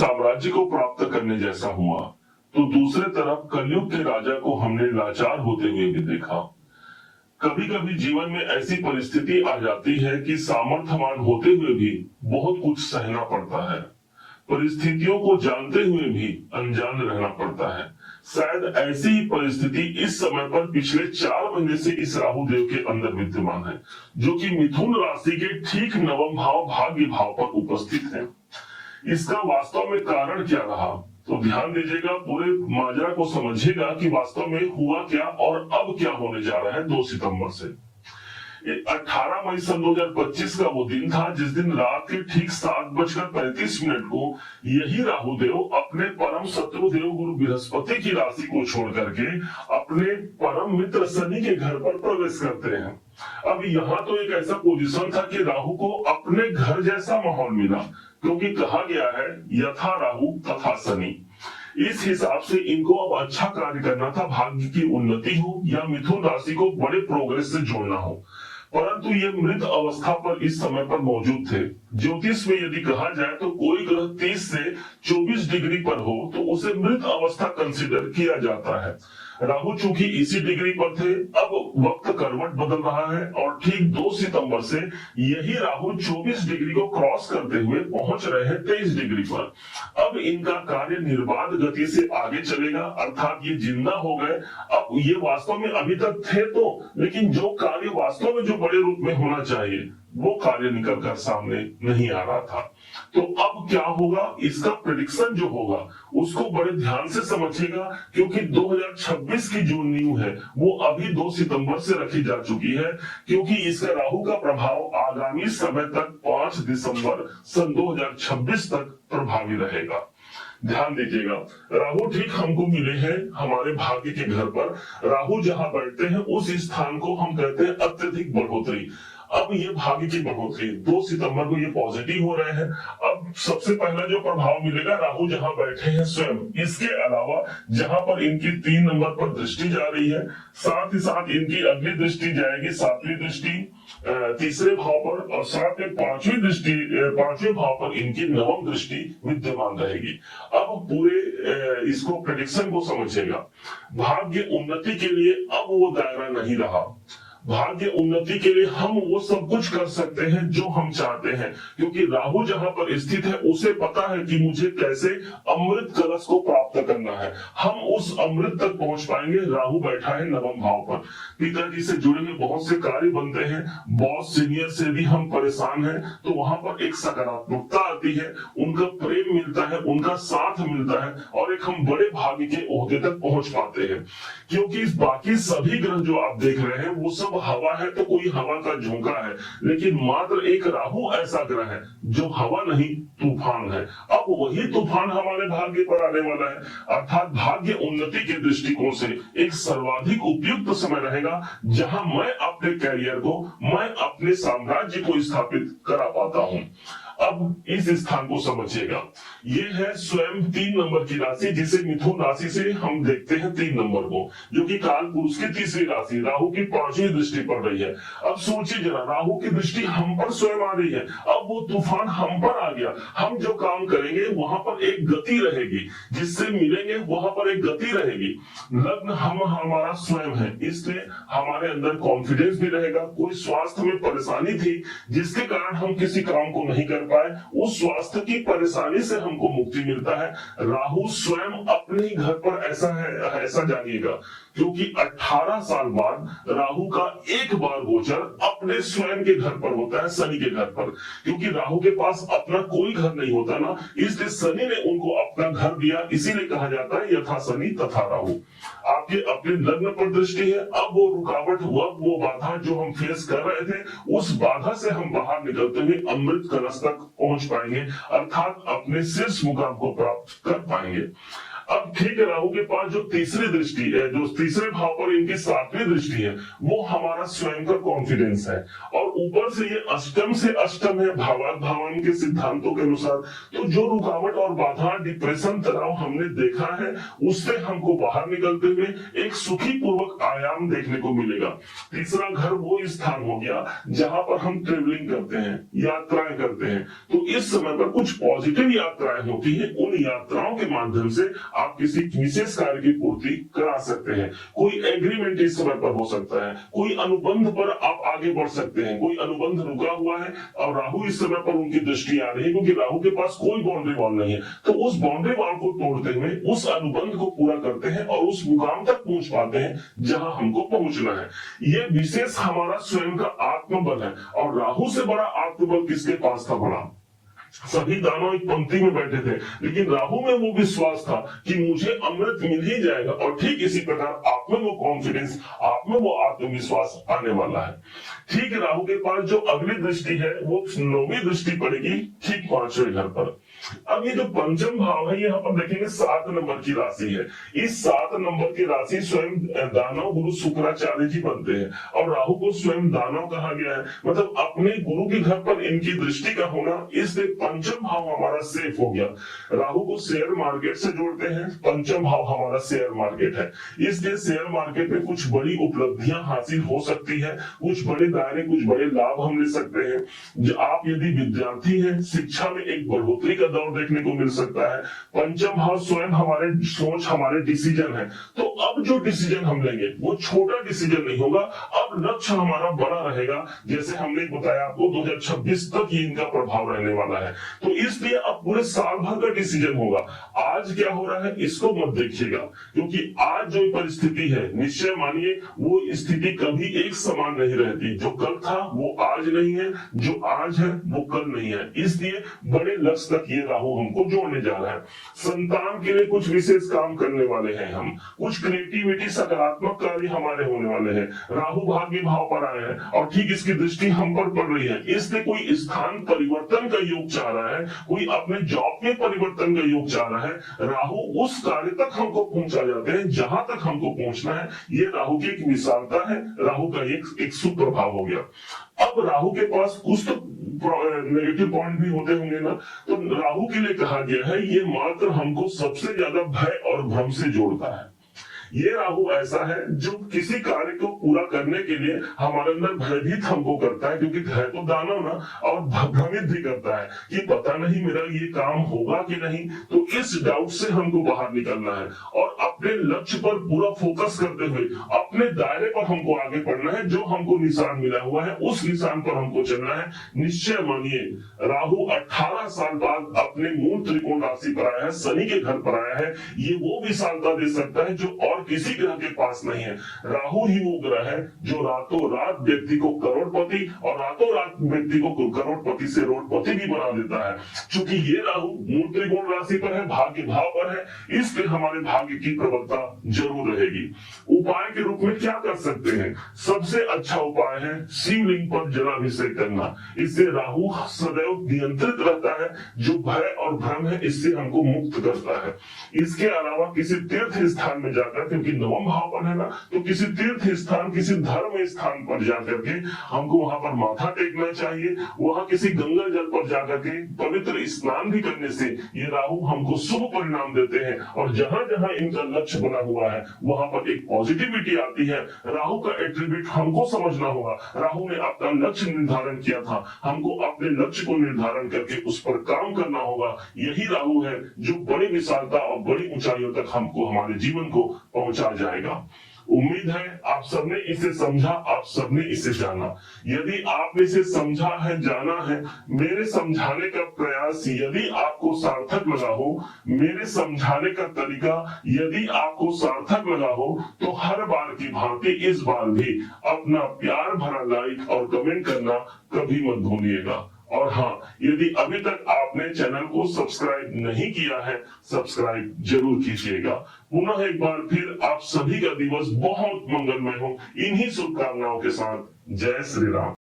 साम्राज्य को प्राप्त करने जैसा हुआ, तो दूसरे तरफ कलयुग के राजा को हमने लाचार होते हुए भी देखा। कभी कभी जीवन में ऐसी परिस्थिति आ जाती है कि सामर्थ्यवान होते हुए भी बहुत कुछ सहना पड़ता है। परिस्थितियों को जानते हुए भी अनजान रहना पड़ता है। शायद ऐसी ही परिस्थिति इस समय पर पिछले 4 महीने से इस राहु देव के अंदर विद्यमान है, जो कि मिथुन राशि के ठीक नवम भाव भाग्य भाव पर उपस्थित है। इसका वास्तव में कारण क्या रहा, तो ध्यान दीजिएगा, पूरे माजरा को समझिएगा कि वास्तव में हुआ क्या और अब क्या होने जा रहा है 2 सितंबर से। 18 मई सन 2025 का वो दिन था जिस दिन रात के ठीक 7:35 को यही राहु देव अपने परम शत्रु देव गुरु बृहस्पति की राशि को छोड़ करके अपने परम मित्र शनि के घर पर प्रवेश करते हैं। अब यहाँ तो एक ऐसा पोजीशन था कि राहु को अपने घर जैसा माहौल मिला, क्योंकि कहा गया है यथा राहु तथा शनि। इस हिसाब से इनको अब अच्छा कार्य करना था, भाग्य की उन्नति हो या मिथुन राशि को बड़े प्रोग्रेस से जोड़ना हो, परंतु ये मृत अवस्था पर इस समय पर मौजूद थे। ज्योतिष में यदि कहा जाए तो कोई ग्रह 30 से 24 डिग्री पर हो तो उसे मृत अवस्था कंसिडर किया जाता है। राहु चूंकि इसी डिग्री पर थे, अब वक्त करवट बदल रहा है और ठीक 2 सितंबर से यही राहु 24 डिग्री को क्रॉस करते हुए पहुंच रहे हैं 23 डिग्री पर। अब इनका कार्य निर्बाध गति से आगे चलेगा, अर्थात ये जिंदा हो गए। अब ये वास्तव में अभी तक थे तो, लेकिन जो कार्य वास्तव में जो बड़े रूप में होना चाहिए वो कार्य निकल कर सामने नहीं आ रहा था। तो अब क्या होगा, इसका प्रेडिक्शन जो होगा उसको बड़े ध्यान से समझिएगा, क्योंकि 2026 की जो नींव है वो अभी 2 सितंबर से रखी जा चुकी है, क्योंकि इसका राहु का प्रभाव आगामी समय तक 5 दिसंबर सन 2026 तक प्रभावी रहेगा। ध्यान दीजिएगा, राहु ठीक हमको मिले हैं हमारे भाग्य के घर पर। राहु जहां बैठते हैं उस स्थान को हम कहते हैं अत्यधिक बढ़ोतरी। अब ये भाग्य की बढ़ोतरी 2 सितंबर को ये पॉजिटिव हो रहे हैं। अब सबसे पहला जो प्रभाव मिलेगा, राहु जहां बैठे हैं स्वयं, इसके अलावा जहां पर इनकी 3 नंबर पर दृष्टि जा रही है, साथ ही साथ इनकी अगली दृष्टि जाएगी 7वीं दृष्टि 3रे भाव पर, और साथ में 5वीं दृष्टि 5वें भाव पर इनकी 9वीं दृष्टि विद्यमान रहेगी। अब पूरे इसको प्रेडिक्शन को समझिएगा। भाग्य उन्नति के लिए अब वो दायरा नहीं रहा। भाग्य उन्नति के लिए हम वो सब कुछ कर सकते हैं जो हम चाहते हैं, क्योंकि राहु जहां पर स्थित है उसे पता है कि मुझे कैसे अमृत कलश को प्राप्त करना है। हम उस अमृत तक पहुंच पाएंगे। राहु बैठा है 9वें भाव पर, पिताजी से जुड़े हुए बहुत से कार्य बनते हैं, बॉस सीनियर से भी हम परेशान हैं, तो वहां पर एक सकारात्मकता आती है, उनका प्रेम मिलता है, उनका साथ मिलता है, और एक हम बड़े भाग्य के ओहदे तक पहुंच पाते हैं। क्योंकि बाकी सभी ग्रह जो आप देख रहे हैं वो सब हवा है, तो कोई हवा का झोंका है, लेकिन मात्र एक राहु ऐसा ग्रह है जो हवा नहीं तूफान है। अब वही तूफान हमारे भाग्य पर आने वाला है, अर्थात भाग्य उन्नति के दृष्टिकोण से एक सर्वाधिक उपयुक्त समय रहेगा, जहां मैं अपने कैरियर को, मैं अपने साम्राज्य को स्थापित करा पाता हूं। अब इस स्थान को समझिएगा, ये है स्वयं 3 नंबर की राशि, जिसे मिथुन राशि से हम देखते हैं 3 नंबर को, जो कि काल पुरुष की 3री राशि, राहु की 5वीं दृष्टि पड़ रही है। अब सोचिए जरा, राहु की दृष्टि हम पर स्वयं आ रही है, अब वो तूफान हम पर आ गया। हम जो काम करेंगे वहां पर एक गति रहेगी, जिससे मिलेंगे वहां पर एक गति रहेगी। लग्न हम हमारा स्वयं है, इसलिए हमारे अंदर कॉन्फिडेंस भी रहेगा। कोई स्वास्थ्य में परेशानी थी जिसके कारण हम किसी काम को नहीं कर पाए, उस स्वास्थ्य की परेशानी से हमको मुक्ति मिलता है। राहु स्वयं अपने ही घर पर ऐसा है, ऐसा जानिएगा, क्योंकि 18 साल बाद राहु का एक बार गोचर अपने स्वयं के घर पर होता है, शनि के घर पर। क्योंकि राहु के पास अपना कोई घर नहीं होता ना, इसलिए शनि ने उनको अपना घर दिया। इसीलिए कहा जाता है यथा शनि तथा राहु। आपके अपने लग्न पर दृष्टि है, अब वो रुकावट हुआ, वो बाधा जो हम फेस कर रहे थे, उस बाधा से हम बाहर निकलते हुए अमृत कलश तक पहुंच पाएंगे, अर्थात अपने शीर्ष मुकाम को प्राप्त कर पाएंगे। अब ठीक है, राहु के पास जो तीसरी दृष्टि है, जो तीसरे भाव पर इनकी सातवीं दृष्टि है, वो हमारा स्वयं का कॉन्फिडेंस है। और ऊपर से ये अष्टम से अष्टम है भावान के सिद्धांतों के अनुसार। तो जो रुकावट और बाधा, डिप्रेशन, तनाव हमने देखा है, उससे हमको बाहर निकलते हुए एक सुखी पूर्वक आयाम देखने को मिलेगा। तीसरा घर वो स्थान हो गया जहां पर हम ट्रेवलिंग करते हैं, यात्राएं करते हैं। तो इस समय पर कुछ पॉजिटिव यात्राएं होती हैं, उन यात्राओं के माध्यम से आप किसी विशेष कार्य की पूर्ति करा सकते हैं। कोई एग्रीमेंट इस समय पर हो सकता है, कोई अनुबंध पर आप आगे बढ़ सकते हैं, कोई अनुबंध रुका हुआ है और राहु इस समय पर उनकी दृष्टि आ रही है, क्योंकि राहु के पास कोई बाउंड्री वॉल नहीं है। तो उस बाउंड्री वॉल को तोड़ते हुए उस अनुबंध को पूरा करते हैं और उस मुकाम तक पहुंच पाते हैं जहां हमको पहुंचना है। यह विशेष हमारा स्वयं का आत्मबल है। और राहु से बड़ा आत्मबल किसके पास था? बड़ा सभी दानव एक पंक्ति में बैठे थे, लेकिन राहु में वो विश्वास था कि मुझे अमृत मिल ही जाएगा। और ठीक इसी प्रकार आप में वो कॉन्फिडेंस, आप में वो आत्मविश्वास आने वाला है। ठीक है, राहु के पास जो अगली दृष्टि है वो 9वीं दृष्टि पड़ेगी ठीक 5वें घर पर। अब ये जो पंचम भाव है, यहाँ पर देखेंगे 7 नंबर की राशि है। इस 7 नंबर की राशि स्वयं दानव गुरु शुक्राचार्य जी बनते हैं और राहु को स्वयं दानव कहा गया है। मतलब अपने गुरु के घर पर इनकी दृष्टि का होना, इसलिए पंचम भाव हमारा सेफ हो गया। राहु को शेयर मार्केट से जोड़ते हैं, पंचम भाव हमारा शेयर मार्केट है, इसलिए शेयर मार्केट में कुछ बड़ी उपलब्धियां हासिल हो सकती है, कुछ बड़े दायरे, कुछ बड़े लाभ हम ले सकते हैं। आप यदि विद्यार्थी हैं, शिक्षा में एक बढ़ोतरी का दौर देखने को मिल सकता है। पंचम भाव स्वयं हमारे सोच, हमारे डिसीजन है। तो अब जो डिसीजन हम लेंगे वो छोटा डिसीजन नहीं होगा, अब लक्ष्य हमारा बड़ा रहेगा। जैसे हमने बताया आपको 2026 तक ये इनका प्रभाव रहने वाला है। तो इसलिए अब पूरे साल भर का डिसीजन होगा। आज क्या हो रहा है इसको मत देखिएगा, क्योंकि आज जो परिस्थिति है, निश्चय मानिए वो स्थिति कभी एक समान नहीं रहती। जो कल था वो आज नहीं है, जो आज है वो कल नहीं है। इसलिए बड़े लक्ष्य तक ये राहु हमको जोड़ने जा रहा है। संतान के लिए कुछ विशेष काम करने वाले हैं हम, कुछ क्रिएटिविटी, सकारात्मक कार्य हमारे होने वाले हैं। राहु भाग्य भाव पर आए हैं और ठीक इसकी दृष्टि हम पर पड़ रही है, इसलिए कोई स्थान परिवर्तन का योग चाह रहा है, कोई अपने जॉब में परिवर्तन का योग चाह रहा है। राहु उस कार्य तक हमको पहुंचा जाते हैं जहां तक हमको पहुंचना है। ये राहु की एक विशालता है, राहु का एक सुप्रभाव हो गया। अब राहु के पास कुछ तो नेगेटिव पॉइंट भी होते होंगे ना, तो राहु के लिए कहा गया है ये मात्र हमको सबसे ज्यादा भय और भ्रम से जोड़ता है। ये राहु ऐसा है जो किसी कार्य को पूरा करने के लिए हमारे अंदर भयभीत हमको करता है, क्योंकि है तो दानव ना, और भ्रमित भी करता है कि पता नहीं मेरा ये काम होगा कि नहीं। तो इस डाउट से हमको बाहर निकलना है और अपने लक्ष्य पर पूरा फोकस करते हुए अपने दायरे पर हमको आगे बढ़ना है। जो हमको निशान मिला हुआ है उस निशान पर हमको चलना है। निश्चय मानिए राहु 18 साल बाद अपने मूल त्रिकोण राशि पर आया है, शनि के घर पर आया है। ये वो विशालता दे सकता है जो और किसी ग्रह के पास नहीं है। राहु ही वो ग्रह है जो रातों रात व्यक्ति को करोड़पति और रातों रात व्यक्ति को करोड़पति से रोडपति भी बना देता है। क्योंकि ये राहु मूल त्रिकोण राशि पर है, भाग्य भाव पर है, इसलिए हमारे भाग्य की प्रबलता जरूर रहेगी। उपाय के रूप में क्या कर सकते हैं? सबसे अच्छा उपाय है शिवलिंग पर जलाभिषेक करना। इससे राहु सदैव नियंत्रित रहता है, जो भय और भ्रम है इससे हमको मुक्त करता है। इसके अलावा किसी तीर्थ स्थान में जाकर, क्योंकि नवम भाव पर है ना, तो किसी तीर्थ स्थान, किसी धर्म स्थान पर जाकर के हमको वहां पर माथा टेकना चाहिए। वहां किसी गंगा जल पर जाकर के पवित्र स्नान भी करने से ये राहु हमको शुभ परिणाम देते हैं। और जहां जहां इनका लक्ष्य बना हुआ है वहां पर एक पॉजिटिविटी आती है। राहु का एट्रीब्यूट हमको समझना होगा। राहु ने अपना लक्ष्य निर्धारण किया था, हमको अपने लक्ष्य को निर्धारण करके उस पर काम करना होगा। यही राहु है जो बड़ी विशालता और बड़ी ऊंचाइयों तक हमको, हमारे जीवन को पहुंचा जाएगा। उम्मीद है आप सबने इसे समझा, आप सबने इसे जाना। यदि आपने इसे समझा है, जाना है, मेरे समझाने का प्रयास यदि आपको सार्थक लगा हो, मेरे समझाने का तरीका यदि आपको सार्थक लगा हो, तो हर बार की भांति इस बार भी अपना प्यार भरा लाइक और कमेंट करना कभी मत भूलिएगा। और हाँ, यदि अभी तक आपने चैनल को सब्सक्राइब नहीं किया है, सब्सक्राइब जरूर कीजिएगा। पुनः एक बार फिर आप सभी का दिवस बहुत मंगलमय हो, इन्हीं शुभकामनाओं के साथ। जय श्री राम।